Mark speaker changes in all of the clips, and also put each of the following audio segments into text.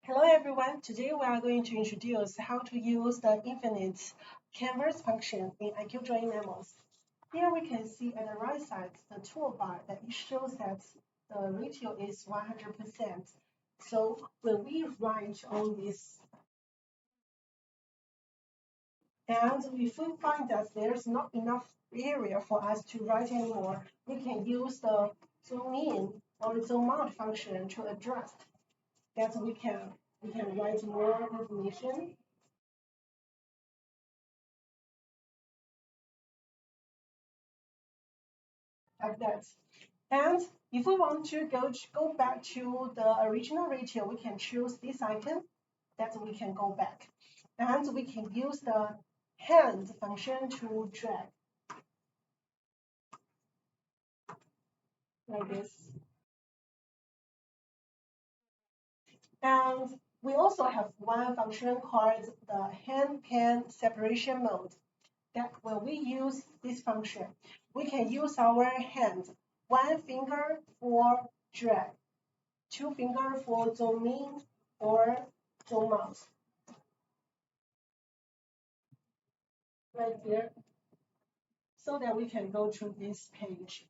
Speaker 1: Hello everyone, today we are going to introduce how to use the infinite canvas function in IQ JoinMemos. Here we can see at the right side the toolbar that it shows that the ratio is 100%. So when we write on this, and if we find that there's not enough area for us to write anymore, we can use the zoom in or zoom out function to adjust that we can write more information like that. And if we want to go back to the original ratio, we can choose this icon that we can go back. And we can use the hand function to drag like this. And we also have one function called the hand pen separation mode. That when we use this function, we can use our hand, one finger for drag, two fingers for zoom in or zoom out. Right there, so that we can go to this page.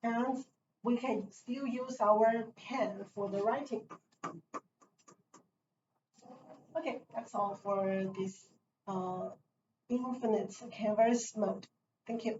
Speaker 1: And we can still use our pen for the writing. Okay, that's all for this infinite canvas mode. Thank you.